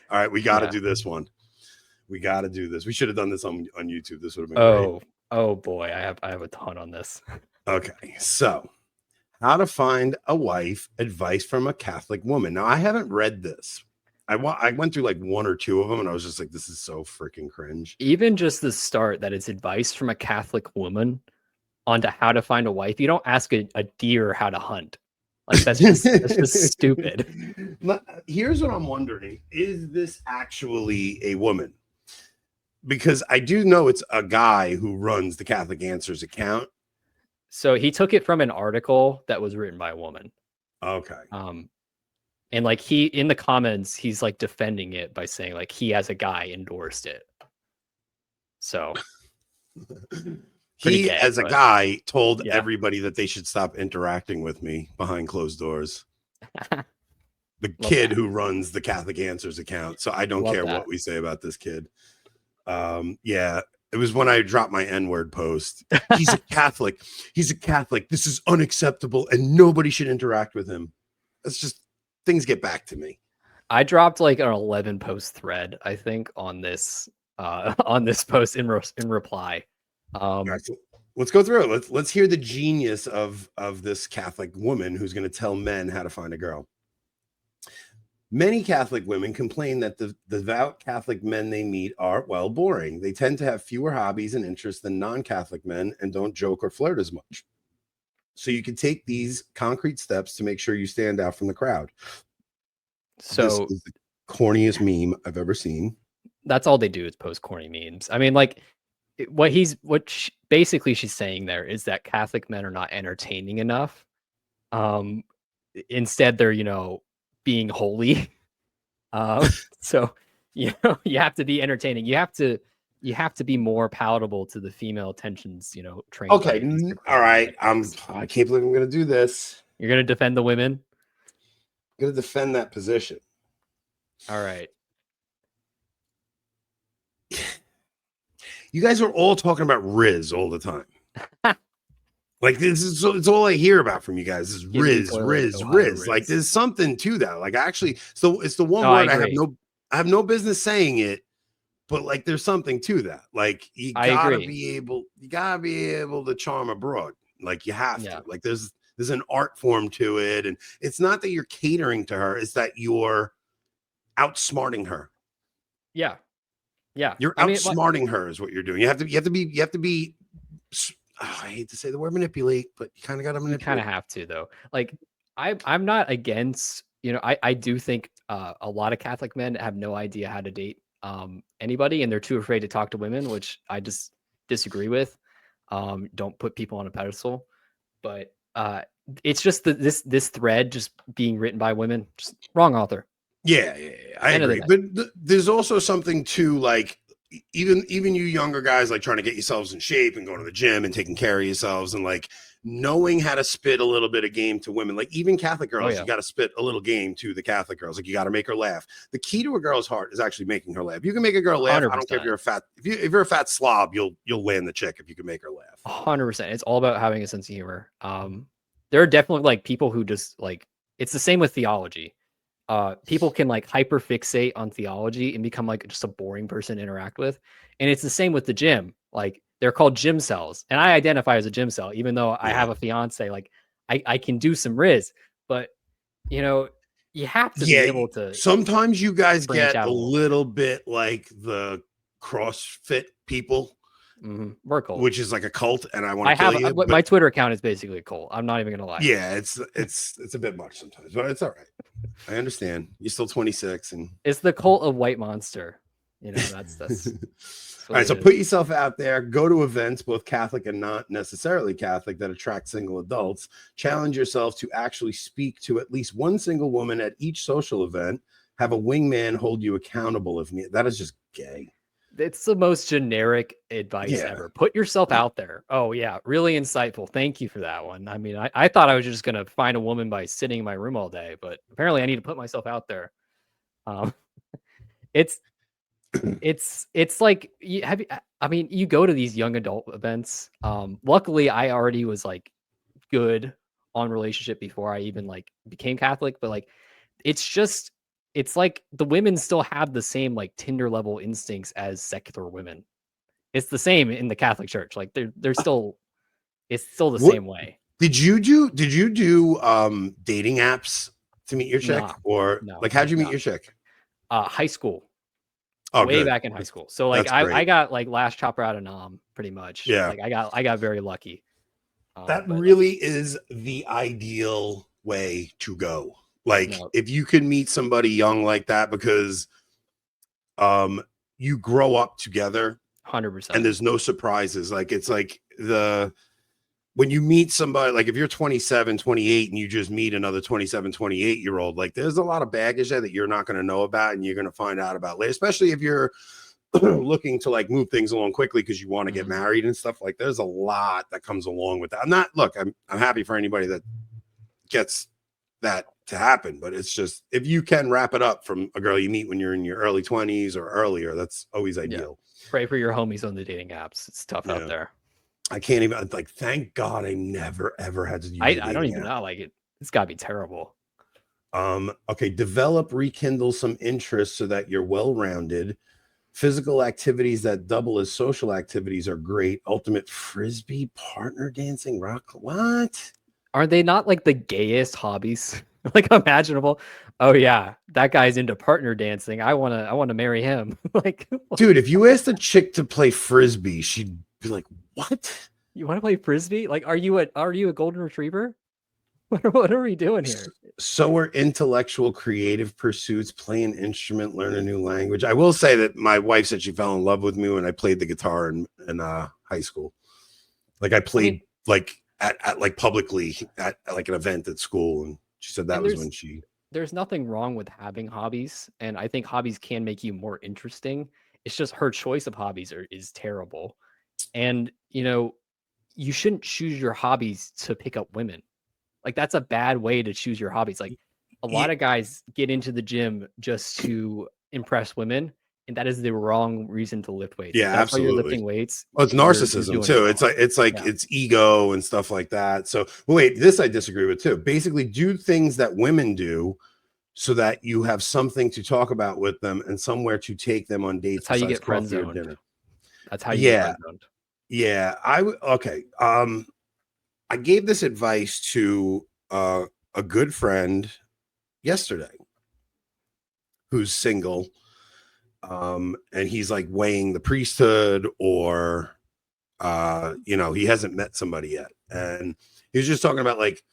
All right, we got to Yeah. do this one. We got to do this. We should have done this on YouTube. This would have been great. Oh boy, I have a ton on this. Okay, so how to find a wife, advice from a Catholic woman. Now, I haven't read this. I went through like one or two of them, and I was just like, this is so freaking cringe. Even just the start that it's advice from a Catholic woman onto how to find a wife. You don't ask a deer how to hunt. Like that's just stupid. Here's what I'm wondering: is this actually a woman? Because I do know it's a guy who runs the Catholic Answers account. So he took it from an article that was written by a woman. Okay. And like he in the comments, he's like defending it by saying like he as a guy endorsed it. So he gay, as a guy told yeah. everybody that they should stop interacting with me behind closed doors. The Love kid that. who runs the Catholic Answers account. So I don't Love care that. what we say about this kid. Yeah, it was when I dropped my N-word post. He's a Catholic. He's a Catholic. This is unacceptable and nobody should interact with him. It's just things get back to me. I dropped like an 11 post thread, I think, on this post in reply. Right, so let's go through it. Let's hear the genius of this Catholic woman who's going to tell men how to find a girl. Many Catholic women complain that the devout Catholic men they meet are, well, boring. They tend to have fewer hobbies and interests than non-Catholic men and don't joke or flirt as much. So you can take these concrete steps to make sure you stand out from the crowd. So this is the corniest meme I've ever seen. That's all they do is post corny memes. I mean, like basically she's saying there is that Catholic men are not entertaining enough. Instead, they're being holy. So you have to be entertaining. You have to be more palatable to the female attentions. Trained. Okay, all right. I can't believe I'm going to do this. You're going to defend the women. I'm going to defend that position. All right. You guys are all talking about Riz all the time. Like it's all I hear about from you guys is Riz. Like there's something to that. Like actually, so it's the one word I have no business saying it, but like there's something to that. Like you gotta be able to charm a broad. Like you have to. Like there's an art form to it, and it's not that you're catering to her; it's that you're outsmarting her. Yeah. You're outsmarting her is what you're doing. You have to be. I hate to say the word manipulate, but you kind of got to manipulate. You kind of have to though. Like I'm not against. I do think a lot of Catholic men have no idea how to date anybody, and they're too afraid to talk to women, which I just disagree with. Don't put people on a pedestal, but it's just this thread just being written by women, just wrong author. Yeah, I agree. But there's also something to like even you younger guys like trying to get yourselves in shape and going to the gym and taking care of yourselves and like knowing how to spit a little bit of game to women. Like even Catholic girls, you got to spit a little game to the Catholic girls. Like you got to make her laugh. The key to a girl's heart is actually making her laugh. You can make a girl laugh. 100%. I don't care if you're a fat if you're a fat slob, you'll land the chick if you can make her laugh. 100%. It's all about having a sense of humor. There are definitely like people who just like it's the same with theology. People can like hyper fixate on theology and become like just a boring person to interact with. And it's the same with the gym. Like they're called gym cells. And I identify as a gym cell, even though I have a fiance. Like I can do some Riz, but you have to be able to. Sometimes you guys get a little bit like the CrossFit people. Mm-hmm. We're cool. Which is like a cult, and I want to kill you. My Twitter account is basically a cult. I'm not even gonna lie. Yeah, it's a bit much sometimes, but it's all right. I understand. You're still 26, and it's the cult of white monster. That's all right. So put yourself out there. Go to events, both Catholic and not necessarily Catholic, that attract single adults. Challenge yourself to actually speak to at least one single woman at each social event. Have a wingman hold you accountable if needed. That is just gay. It's the most generic advice ever. Put yourself out there. Oh yeah, really insightful. Thank you for that one. I mean, I thought I was just gonna find a woman by sitting in my room all day, but apparently I need to put myself out there. It's like you go to these young adult events. Luckily I already was like good on relationship before I even like became Catholic, but like it's just it's like the women still have the same like Tinder level instincts as secular women. It's the same in the Catholic Church. Like they're still, it's still the What same way. did you do? Did you do dating apps to meet your chick, Nah, or no, like I how'd did you meet not. your chick? High school, Oh, way good. back in high school. So like That's I great. got like last chopper out of Nam pretty much. Yeah. Like I got very lucky. That But like really is the ideal way to go. Like no, if you can meet somebody young like that, because um you grow up together and 100%. there's no surprises. Like it's like the when you meet somebody, like if you're 27, 28 and you just meet another 27, 28-year old, like there's a lot of baggage there that you're not going to know about and you're going to find out about later, especially if you're looking to like move things along quickly because you want to get married and stuff. Like there's a lot that comes along with that. I'm happy for anybody that gets that to happen, but it's just if you can wrap it up from a girl you meet when you're in your early 20s or earlier, that's always ideal. Pray for your homies on the dating apps. It's tough out there. I can't even, like, thank God I never ever had to use a I don't dating even app. know. Like it's gotta be terrible. Okay, develop, rekindle some interest so that you're well-rounded. Physical activities that double as social activities are great. Ultimate frisbee, partner dancing, rock. What? Are they not like the gayest hobbies like imaginable? Oh yeah, that guy's into partner dancing. I wanna marry him. Like Dude, if you asked a chick to play frisbee, she'd be like, "What? you want to play frisbee? Like are you a golden retriever? What are we doing here? So are intellectual, creative pursuits, play an instrument, learn a new language." I will say that my wife said she fell in love with me when I played the guitar in high school. Like I played like at like publicly at like an event at school, and she said that was when she. There's nothing wrong with having hobbies, and I think hobbies can make you more interesting. It's just her choice of hobbies is terrible, and you shouldn't choose your hobbies to pick up women. Like that's a bad way to choose your hobbies. Like a lot of guys get into the gym just to impress women, and that is the wrong reason to lift weights. If Yeah, that's why you're absolutely. lifting weights, Well, it's you're narcissism doing it too. wrong. Yeah. It's ego and stuff like that. So wait, this I disagree with too. Basically, do things that women do so that you have something to talk about with them and somewhere to take them on dates That's how you besides get friend coffee or zoned. dinner. That's how you get Yeah, friend zoned. yeah. Okay. I gave this advice to a good friend yesterday who's single. And he's like weighing the priesthood, or he hasn't met somebody yet. And he was just talking about like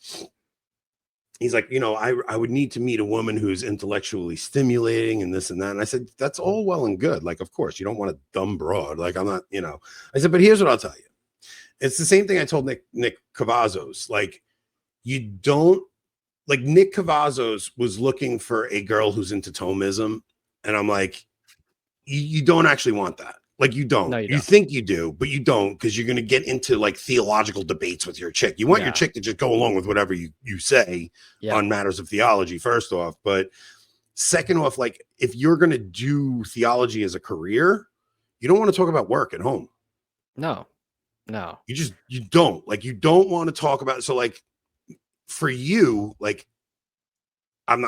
he's like, I would need to meet a woman who's intellectually stimulating and this and that. And I said, that's all well and good. Like, of course, you don't want a dumb broad. Like, I'm not, I said, but here's what I'll tell you. It's the same thing I told Nick Cavazos. Like, you don't, like, Nick Cavazos was looking for a girl who's into Thomism. And I'm like, you don't actually want that. Like, you don't. No, you You don't. think you do, but you don't, because you're going to get into like theological debates with your chick. You want your chick to just go along with whatever you say on matters of theology, first off. But second off, like, if you're going to do theology as a career, you don't want to talk about work at home. No. You don't. Like, you don't want to talk about. So, like, for you, like, I'm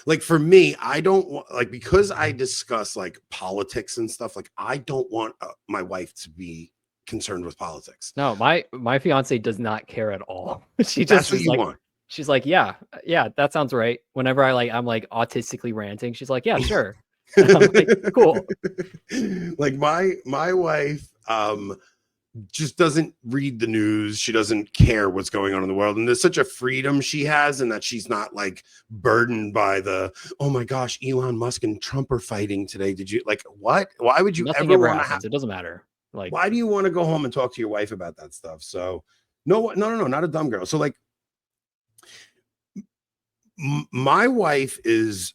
like, for me, I don't want, like, because I discuss like politics and stuff, like, I don't want my wife to be concerned with politics. No, my fiance does not care at all. She That's just what is you like, want. she's like, yeah, that sounds right. Whenever I'm like autistically ranting, she's like, yeah, sure. And I'm like, cool. Like my wife, just doesn't read the news. She doesn't care what's going on in the world. And there's such a freedom she has, and that she's not like burdened by the, oh my gosh, Elon Musk and Trump are fighting today. Did you like what? Why would you Nothing ever ever want to happens. It doesn't matter. Like, why do you want to go home and talk to your wife about that stuff? So no, not a dumb girl. So like my wife is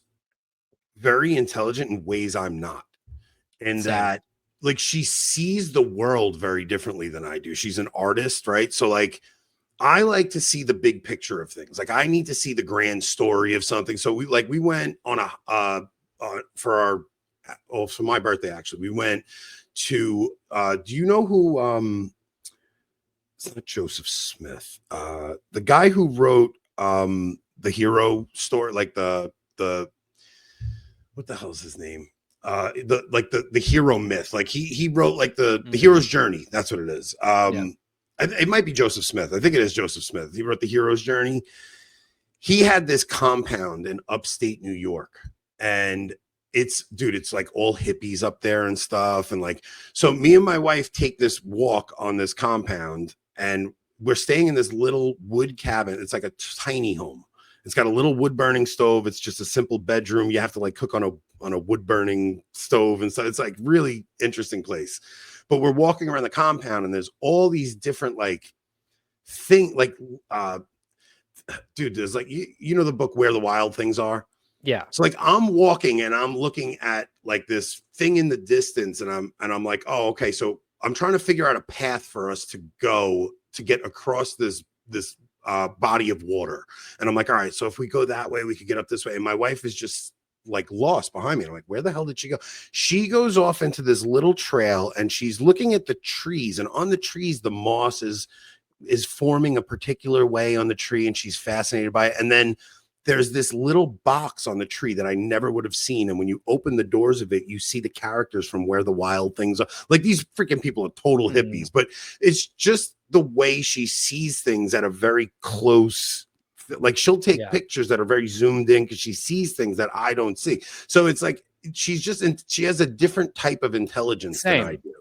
very intelligent in ways I'm not. And that, like, she sees the world very differently than I do. She's an artist, right? So like I like to see the big picture of things. Like, I need to see the grand story of something. So we went on for my birthday, actually. We went to do you know who it's not Joseph Smith, the guy who wrote the Hero story, like the what the hell is his name? The hero myth. Like he wrote like the hero's journey. That's what it is. It might be Joseph Smith. I think it is Joseph Smith. He wrote the hero's journey. He had this compound in upstate New York, and it's like all hippies up there and stuff. And like, so me and my wife take this walk on this compound, and we're staying in this little wood cabin. It's like a tiny home. It's got a little wood burning stove. It's just a simple bedroom. You have to like cook on a wood burning stove. And so it's like really interesting place. But we're walking around the compound, and there's all these different like dude, there's like, you know, the book Where the Wild Things Are. Yeah. So like I'm walking and I'm looking at like this thing in the distance, and I'm like, oh, okay. So I'm trying to figure out a path for us to go to get across this body of water. And I'm like, all right, so if we go that way, we could get up this way. And my wife is just like lost behind me. I'm like, where the hell did she go? She goes off into this little trail, and she's looking at the trees, and on the trees, the moss is forming a particular way on the tree, and she's fascinated by it. And then there's this little box on the tree that I never would have seen. And when you open the doors of it, you see the characters from Where the Wild Things Are. Like, these freaking people are total hippies, but it's just the way she sees things at a very close, like she'll take pictures that are very zoomed in because she sees things that I don't see. So it's like, she has a different type of intelligence than I do.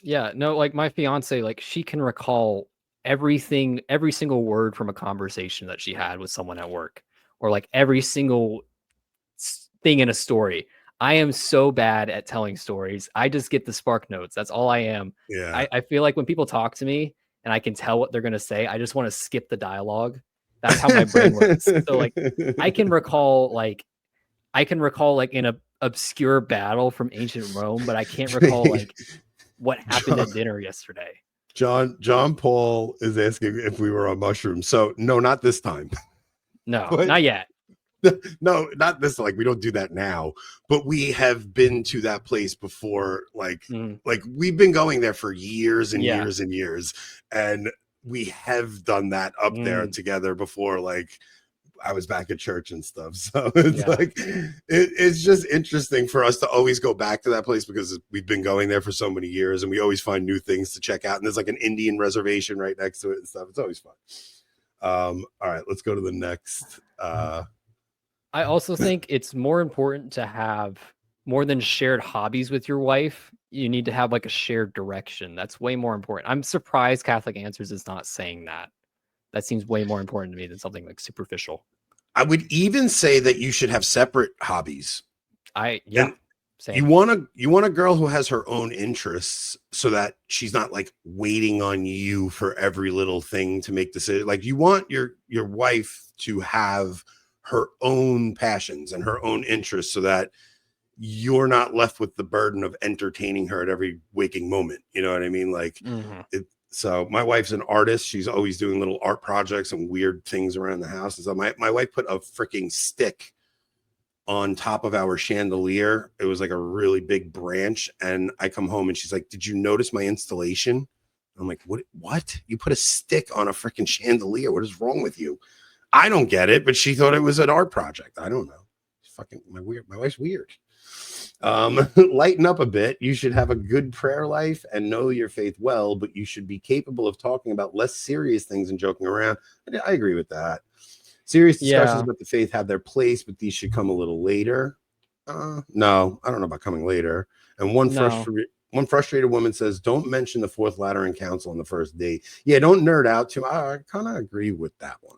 Yeah, no, like my fiance, like she can recall every single word from a conversation that she had with someone at work, or like every single thing in a story. I am so bad at telling stories. I just get the spark notes. That's all I am. Yeah. I feel like when people talk to me and I can tell what they're going to say, I just want to skip the dialogue. That's how my brain works. So like I can recall like in a obscure battle from ancient Rome, but I can't recall like what happened at dinner yesterday. John Paul is asking if we were on mushrooms. So no, not this time. No, not yet. No, not this. Like, we don't do that now, but we have been to that place before. Like we've been going there for years and years and years. And we have done that up there together before. Like, I was back at church and stuff. So it's like, it's just interesting for us to always go back to that place because we've been going there for so many years, and we always find new things to check out. And there's like an Indian reservation right next to it and stuff. It's always fun. All right, let's go to the next. I also think it's more important to have more than shared hobbies with your wife. You need to have like a shared direction. That's way more important. I'm surprised Catholic Answers is not saying that. That seems way more important to me than something like superficial. I would even say that you should have separate hobbies. Same. You want a girl who has her own interests so that she's not like waiting on you for every little thing to make decisions. Like, you want your wife to have her own passions and her own interests so that you're not left with the burden of entertaining her at every waking moment. You know what I mean? Like, so my wife's an artist. She's always doing little art projects and weird things around the house. And so my wife put a freaking stick on top of our chandelier. It was like a really big branch. And I come home and she's like, "Did you notice my installation?" I'm like, what? You put a stick on a freaking chandelier? What is wrong with you? I don't get it, but she thought it was an art project. I don't know. My wife's weird. Lighten up a bit. You should have a good prayer life and know your faith well, but you should be capable of talking about less serious things and joking around. I agree with that. Serious discussions about the faith have their place, but these should come a little later. No, I don't know about coming later. And one frustrated woman says, "Don't mention the Fourth Lateran Council on the first date." Yeah, don't nerd out too much. I kind of agree with that one.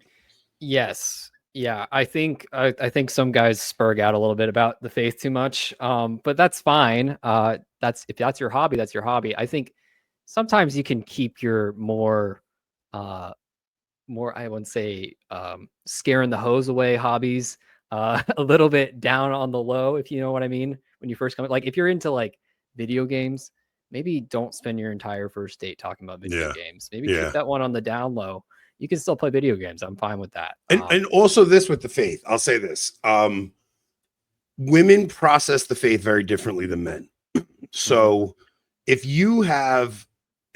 Yes. Yeah, I think some guys spurg out a little bit about the faith too much, but that's fine. If that's your hobby, that's your hobby. I think sometimes you can keep your more I wouldn't say scaring the hose away hobbies a little bit down on the low, if you know what I mean. When you first come, like if you're into like video games, maybe don't spend your entire first date talking about video games. Maybe keep that one on the down low. You can still play video games. I'm fine with that. And also this with the faith, I'll say this. Women process the faith very differently than men. So if you have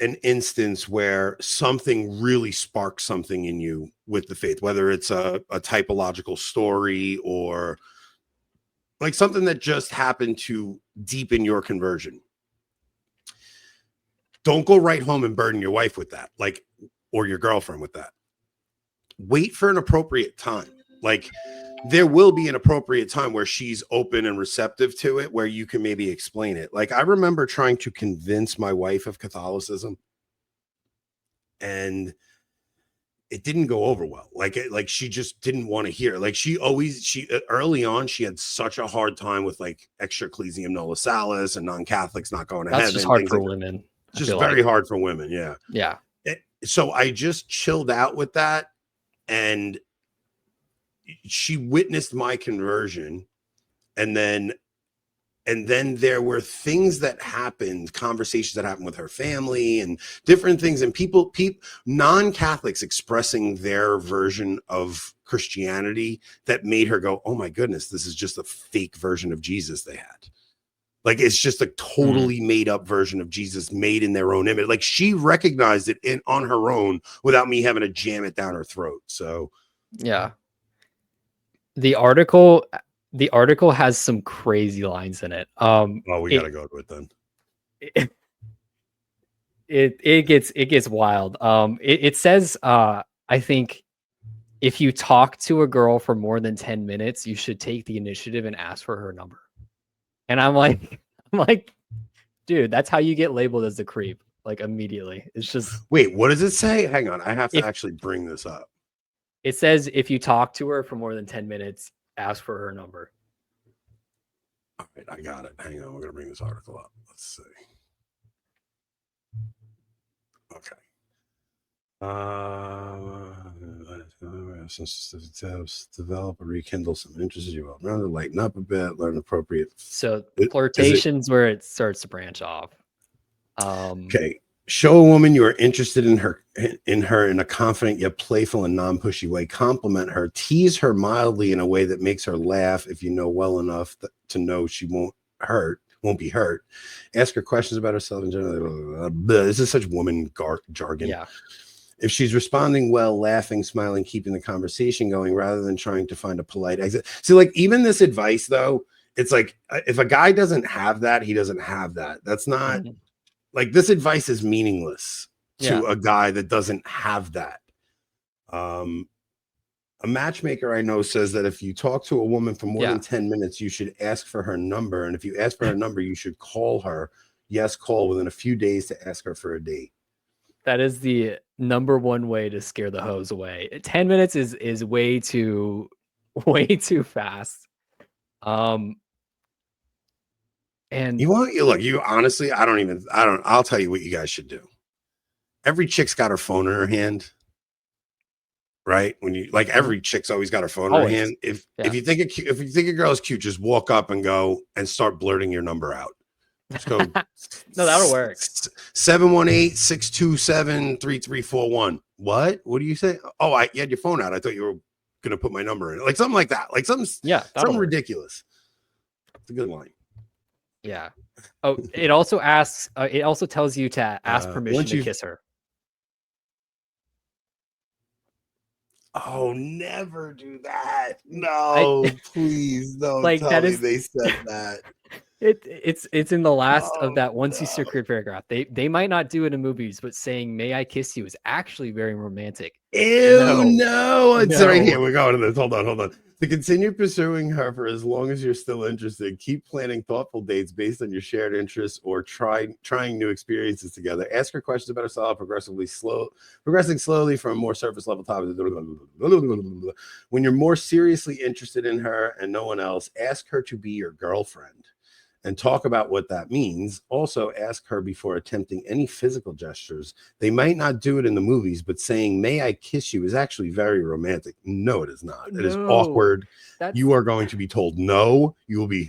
an instance where something really sparks something in you with the faith, whether it's a typological story or like something that just happened to deepen your conversion. Don't go right home and burden your wife with that, like, or your girlfriend with that. Wait for an appropriate time. Like, there will be an appropriate time where she's open and receptive to it, where you can maybe explain it. Like, I remember trying to convince my wife of Catholicism, and it didn't go over well. Like she just didn't want to hear. Like she early on, she had such a hard time with like extra ecclesiam nulla salus and non-Catholics not going to heaven. That's just hard for like women. Just very hard for women. Yeah. Yeah. So I just chilled out with that, and she witnessed my conversion, and then there were things that happened, conversations that happened with her family and different things, and people non-Catholics expressing their version of Christianity that made her go, oh my goodness, this is just a fake version of Jesus they had. Like, it's just a totally made up version of Jesus made in their own image. Like, she recognized it on her own without me having to jam it down her throat. So yeah. The article has some crazy lines in it. we gotta go to it then. It gets wild. It says, I think if you talk to a girl for more than 10 minutes, you should take the initiative and ask for her number. And I'm like, dude, that's how you get labeled as a creep. Like, immediately. It's just, wait, what does it say? Hang on, I have to actually bring this up. It says if you talk to her for more than 10 minutes, ask for her number. All right, I got it. Hang on, we're gonna bring this article up. Let's see. Okay. Develop or rekindle some interests you will. Rather lighten up a bit, learn appropriate. So flirtation's where it starts to branch off. Okay. Show a woman you are interested in her in a confident yet playful and non-pushy way. Compliment her. Tease her mildly in a way that makes her laugh if you know well enough to know she won't be hurt. Ask her questions about herself in general. This is such woman jargon. Yeah. If she's responding well, laughing, smiling, keeping the conversation going rather than trying to find a polite exit. See, like, even this advice, though, it's like, if a guy doesn't have that, he doesn't have that. That's not... Like, this advice is meaningless to a guy that doesn't have that. A matchmaker I know says that if you talk to a woman for more than 10 minutes, you should ask for her number. And if you ask for her number, you should call her. Yes, call within a few days to ask her for a date. That is the number one way to scare the hoes away. 10 minutes is way too fast. And you honestly, I'll tell you what you guys should do. Every chick's got her phone in her hand, right? When you like, every chick's always got her phone in her hand. If you think a girl is cute, just walk up and go and start blurting your number out. Let's go. No, that'll work. 718-627-3341. What do you say? Oh, you had your phone out. I thought you were gonna put my number in it. Like something like that. Like something ridiculous. It's a good line. Yeah. Oh, it also asks. It also tells you to ask permission to kiss her. Oh, never do that. No, please don't tell me they said that. It's in the last of that once you secure paragraph. They might not do it in movies, but saying "May I kiss you" is actually very romantic. Ew, no. It's right here. We're going to this. Hold on. To continue pursuing her for as long as you're still interested, keep planning thoughtful dates based on your shared interests or trying new experiences together. Ask her questions about herself, progressing slowly from more surface level topics. When you're more seriously interested in her and no one else, ask her to be your girlfriend and talk about what that means. Also, ask her before attempting any physical gestures. They might not do it in the movies, but saying, "May I kiss you" is actually very romantic. No, it is not. It is awkward. You are going to be told no. You will be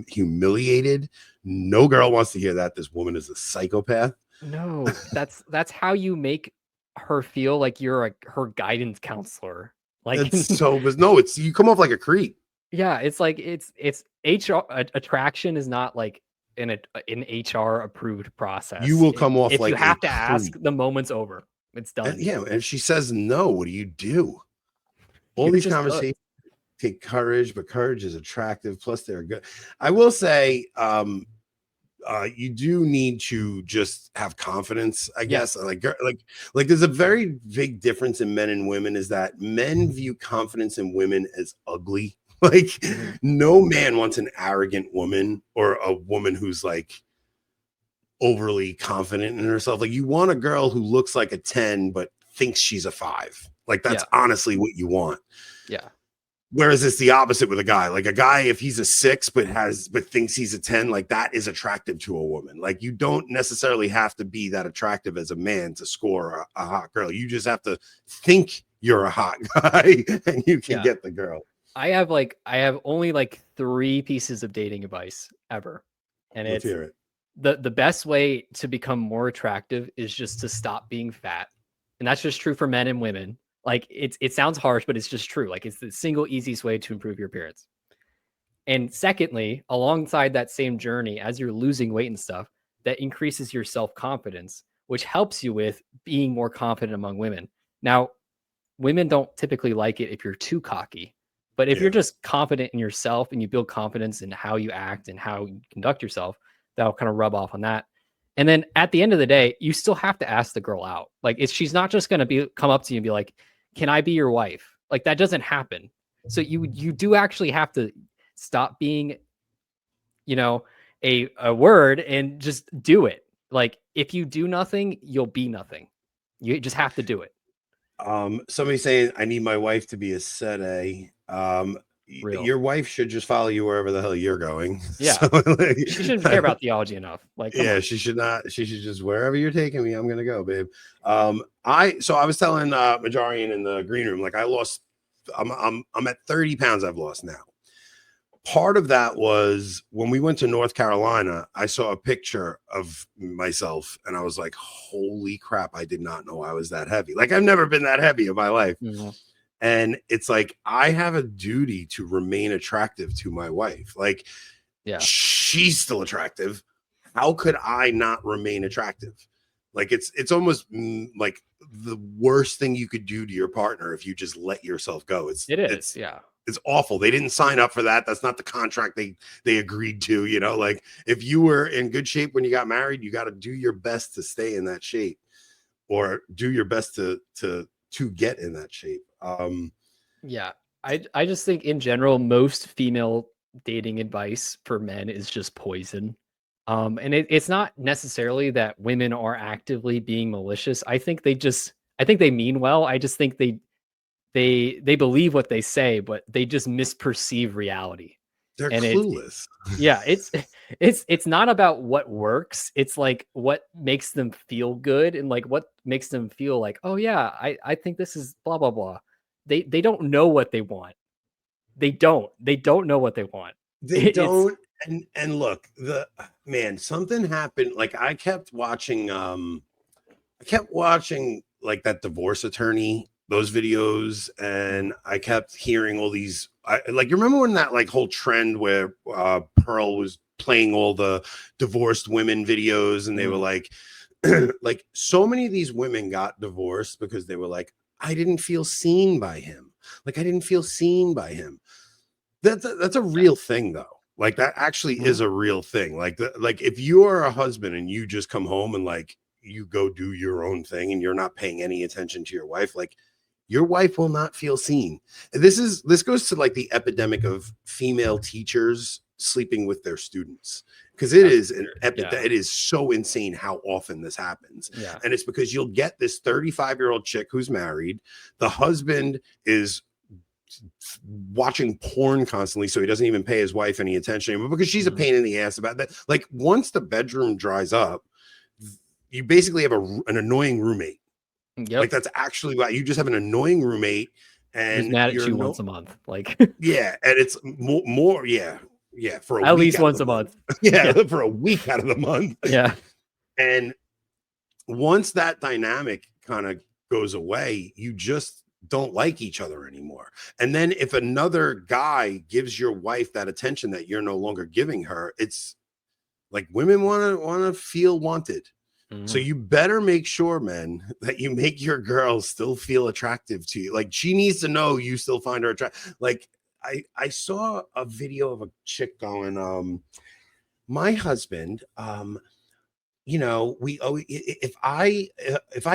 humiliated. No girl wants to hear that. This woman is a psychopath. No, that's how you make her feel like you're her guidance counselor. Like, it's you come off like a creep. Yeah, it's like it's HR attraction is not like an HR approved process. You will come off if like you have to ask, the moment's over. It's done. And if she says no, what do you do? All these conversations take courage, but courage is attractive. Plus, they're good. I will say, you do need to just have confidence, I guess. Yes. Like there's a very big difference in men and women, is that men view confidence in women as ugly. Like no man wants an arrogant woman or a woman who's like overly confident in herself. Like you want a girl who looks like a 10 but thinks she's a 5. Like that's honestly what you want. Yeah. Whereas it's the opposite with a guy. Like a guy, if he's a 6 but thinks he's a 10, like that is attractive to a woman. Like you don't necessarily have to be that attractive as a man to score a hot girl. You just have to think you're a hot guy and you can get the girl. I have only like 3 pieces of dating advice ever. And Let's hear it. The best way to become more attractive is just to stop being fat. And that's just true for men and women. Like it sounds harsh, but it's just true. Like it's the single easiest way to improve your appearance. And secondly, alongside that same journey, as you're losing weight and stuff, that increases your self-confidence, which helps you with being more confident among women. Now, women don't typically like it if you're too cocky, but if you're just confident in yourself and you build confidence in how you act and how you conduct yourself, that'll kind of rub off on that. And then at the end of the day, you still have to ask the girl out. Like she's not just going to come up to you and be like, "Can I be your wife?" Like that doesn't happen. So you do actually have to stop being, a word and just do it. Like if you do nothing, you'll be nothing. You just have to do it. Somebody saying I need my wife to be a set A. Your wife should just follow you wherever the hell you're going. Yeah. So, she shouldn't care about theology enough. Like, she should not. She should just, wherever you're taking me, I'm gonna go, babe. I was telling Majarian in the green room, like I'm at 30 pounds I've lost now. Part of that was when we went to North Carolina, I saw a picture of myself and I was like, holy crap, I did not know I was that heavy. Like I've never been that heavy in my life. And it's like, I have a duty to remain attractive to my wife. Like, she's still attractive. How could I not remain attractive? Like, it's almost like the worst thing you could do to your partner if you just let yourself go. It's awful. They didn't sign up for that. That's not the contract they agreed to, like if you were in good shape when you got married, you got to do your best to stay in that shape or do your best to get in that shape. I just think in general, most female dating advice for men is just poison. And it's not necessarily that women are actively being malicious. I think they mean well. I just think they believe what they say, but they just misperceive reality. They're clueless. It's not about what works. It's like what makes them feel good and like what makes them feel like, oh yeah, I think this is blah blah blah. They don't know what they want. They don't know what they want. They don't. And look, something happened. Like I kept watching like that divorce attorney, those videos, and I kept hearing all these. You remember when that like whole trend where Pearl was playing all the divorced women videos, and they were like, like so many of these women got divorced because they were like, I didn't feel seen by him. Like I didn't feel seen by him. That's a real thing though. Like that actually is a real thing. Like if you are a husband and you just come home and like you go do your own thing and you're not paying any attention to your wife, like your wife will not feel seen. And this goes to like the epidemic of female teachers sleeping with their students, because it is it is so insane how often this happens. And it's because you'll get this 35-year-old chick who's married, the husband is watching porn constantly, so he doesn't even pay his wife any attention anymore because she's a pain in the ass about that. Like once the bedroom dries up, you basically have an annoying roommate. Like that's actually why you just have an annoying roommate and who's mad at you once a month. Like and it's more for at least once a month. For a week out of the month. And once that dynamic kind of goes away, you just don't like each other anymore. And then if another guy gives your wife that attention that you're no longer giving her, it's like women want to feel wanted. So you better make sure, men, that you make your girl still feel attractive to you. Like she needs to know you still find her attractive. Like I saw a video of a chick going, my husband, you know, if I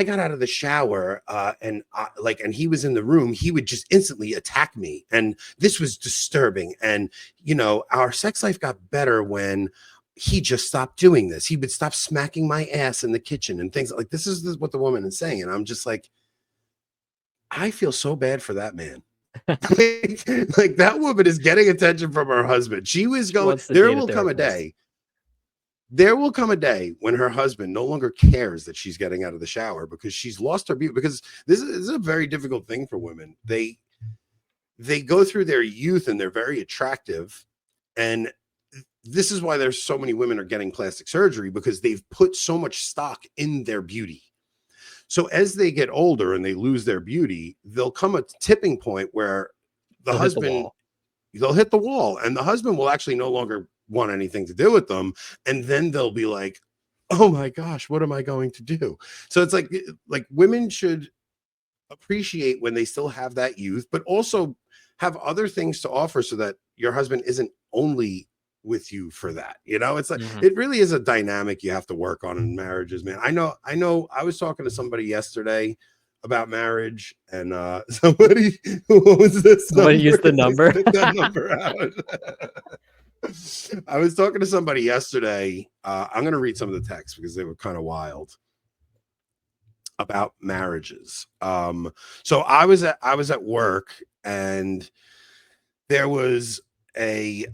got out of the shower and he was in the room, he would just instantly attack me, and this was disturbing. And you know, our sex life got better when he just stopped doing this. He would stop smacking my ass in the kitchen and things like this. Is what the woman is saying, and I'm just like, I feel so bad for that man. Like that woman is getting attention from her husband. She was going. There will come a day. There will come a day when her husband no longer cares that she's getting out of the shower because she's lost her beauty. Because this is a very difficult thing for women. They go through their youth and they're very attractive, and this is why there's so many women are getting plastic surgery, because they've put so much stock in their beauty. So as they get older and they lose their beauty, there'll come a tipping point where they'll hit the wall, and the husband will actually no longer want anything to do with them. And then they'll be like, oh my gosh, what am I going to do? So it's like women should appreciate when they still have that youth, but also have other things to offer so that your husband isn't only with you for that. You know, it's like, it really is a dynamic you have to work on in marriages, man. I know I was talking to somebody yesterday about marriage, and somebody, what was this? Somebody used the number. That number out. I was talking to somebody yesterday. I'm going to read some of the texts because they were kind of wild about marriages. So I was at work, and there was a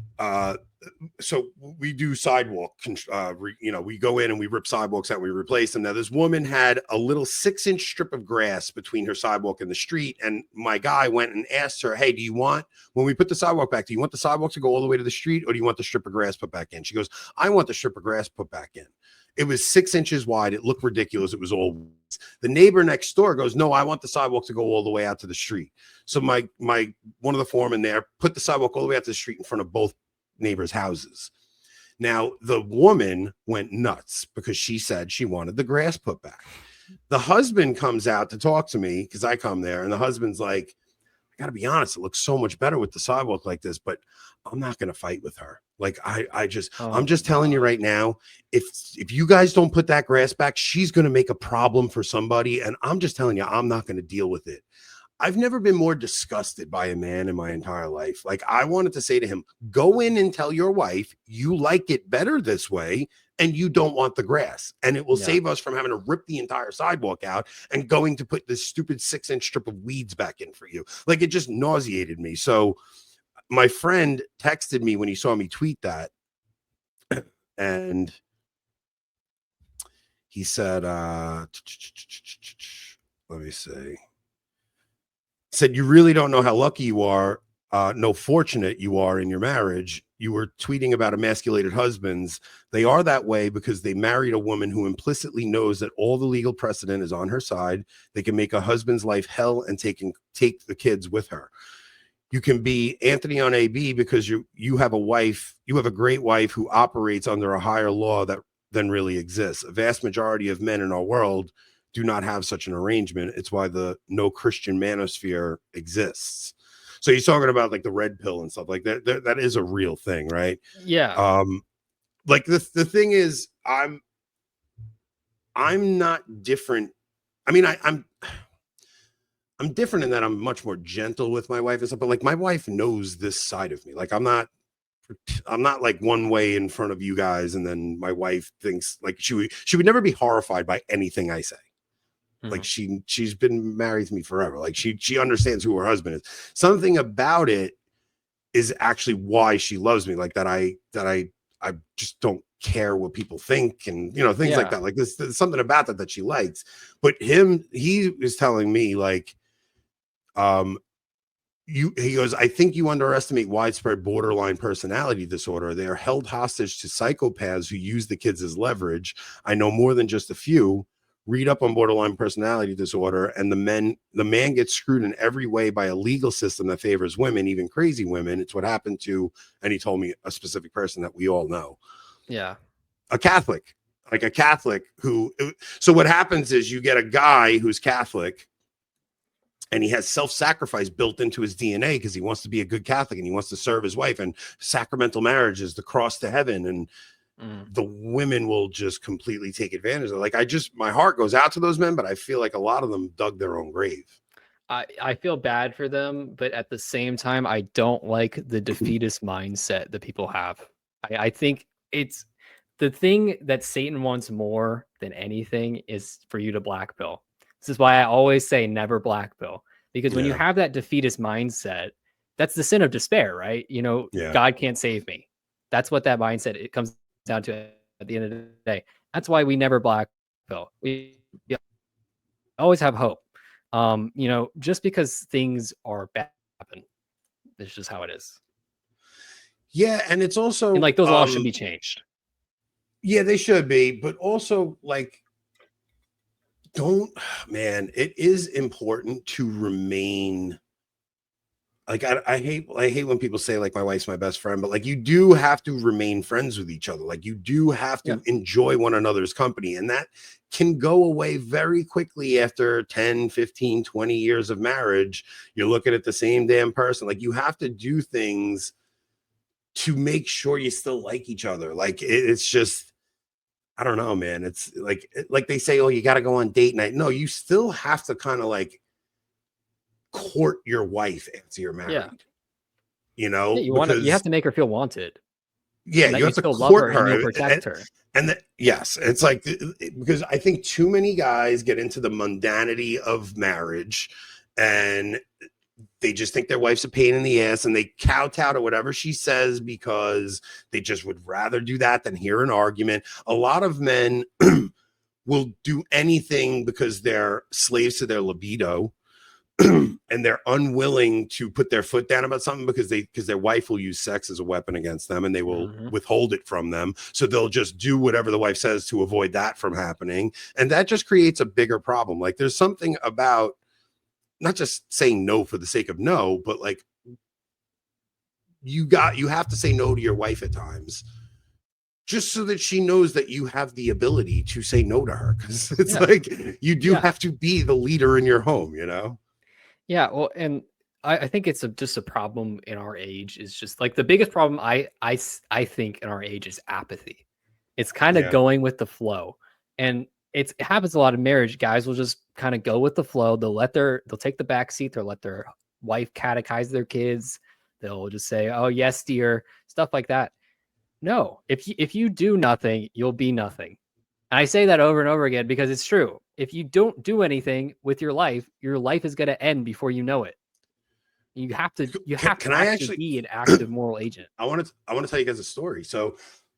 so we do sidewalk, you know, we go in and we rip sidewalks out and we replace them. Now this woman had a little 6-inch strip of grass between her sidewalk and the street, and my guy went and asked her, hey, do you want, when we put the sidewalk back, do you want the sidewalk to go all the way to the street, or do you want the strip of grass put back in? She goes, I want the strip of grass put back in. It was 6 inches wide. It looked ridiculous. It was all, the neighbor next door goes, no, I want the sidewalk to go all the way out to the street. So my one of the foremen there put the sidewalk all the way out to the street in front of both neighbors' houses. Now the woman went nuts because she said she wanted the grass put back. The husband comes out to talk to me because I come there, and the husband's like, I gotta be honest, it looks so much better with the sidewalk like this, but I'm not gonna fight with her. Like I'm just telling you right now, if you guys don't put that grass back, she's gonna make a problem for somebody, and I'm just telling you, I'm not gonna deal with it. I've never been more disgusted by a man in my entire life. Like, I wanted to say to him, go in and tell your wife you like it better this way and you don't want the grass. And it will save us from having to rip the entire sidewalk out and going to put this stupid 6-inch strip of weeds back in for you. Like, it just nauseated me. So my friend texted me when he saw me tweet that. And he said, let me see. Said, you really don't know how lucky you are, no fortunate you are in your marriage. You were tweeting about emasculated husbands. They are that way because they married a woman who implicitly knows that all the legal precedent is on her side. They can make a husband's life hell and take the kids with her. You can be Anthony on AB because you have a wife, you have a great wife who operates under a higher law than really exists. A vast majority of men in our world do not have such an arrangement. It's why the no Christian manosphere exists. So he's talking about like the red pill and stuff like that. That is a real thing, right? Yeah. Like the thing is, I'm not different. I mean, I'm different in that I'm much more gentle with my wife and stuff, but like my wife knows this side of me. Like I'm not like one way in front of you guys, and then my wife thinks like she would never be horrified by anything I say. Like she's been married to me forever. Like she understands who her husband is. Something about it is actually why she loves me. Like that I just don't care what people think, and you know, things like that. Like there's something about that she likes. But he is telling me like, he goes, I think you underestimate widespread borderline personality disorder. They are held hostage to psychopaths who use the kids as leverage. I know more than just a few. Read up on borderline personality disorder, and the man gets screwed in every way by a legal system that favors women, even crazy women. It's what happened to, and he told me a specific person that we all know. Yeah. A Catholic, like a Catholic who, so what happens is you get a guy who's Catholic and he has self-sacrifice built into his DNA because he wants to be a good Catholic and he wants to serve his wife, and sacramental marriage is the cross to heaven, and the women will just completely take advantage of it. Like, my heart goes out to those men, but I feel like a lot of them dug their own grave. I feel bad for them, but at the same time, I don't like the defeatist mindset that people have. I think it's the thing that Satan wants more than anything is for you to black pill. This is why I always say never black pill, because when you have that defeatist mindset, that's the sin of despair, right? You know, God can't save me. That's what that mindset it comes down to at the end of the day. That's why we never black pill. We always have hope. You know, just because things are bad happen, it's just how it is. Yeah, and it's also, and like those laws should be changed. Yeah, they should be, but also like, it is important to remain. Like, I hate when people say like my wife's my best friend, but like, you do have to remain friends with each other. Like, you do have to enjoy one another's company, and that can go away very quickly after 10, 15, 20 years of marriage. You're looking at the same damn person. Like, you have to do things to make sure you still like each other. Like, it's just, I don't know, man. It's like they say, oh, you got to go on date night. No, you still have to kind of like court your wife after you're married. You know, you have to make her feel wanted. Yeah, you have to court her and protect her. And yes, it's like, because I think too many guys get into the mundanity of marriage, and they just think their wife's a pain in the ass, and they kowtow to whatever she says because they just would rather do that than hear an argument. A lot of men will do anything because they're slaves to their libido. And they're unwilling to put their foot down about something because their wife will use sex as a weapon against them, and they will withhold it from them. So they'll just do whatever the wife says to avoid that from happening. And that just creates a bigger problem. Like, there's something about not just saying no for the sake of no, but like, you have to say no to your wife at times, just so that she knows that you have the ability to say no to her. Cause it's like, you do have to be the leader in your home, you know? Yeah, well, and I think it's just a problem in our age. Is just like the biggest problem I think in our age is apathy. It's kind of going with the flow, and it happens a lot in marriage. Guys will just kind of go with the flow. They'll take the back seat. They'll let their wife catechize their kids. They'll just say, "Oh yes, dear," stuff like that. No, if you do nothing, you'll be nothing. And I say that over and over again because it's true. If you don't do anything with your life is going to end before you know it. You have to actually be an active moral agent. I want to tell you guys a story. So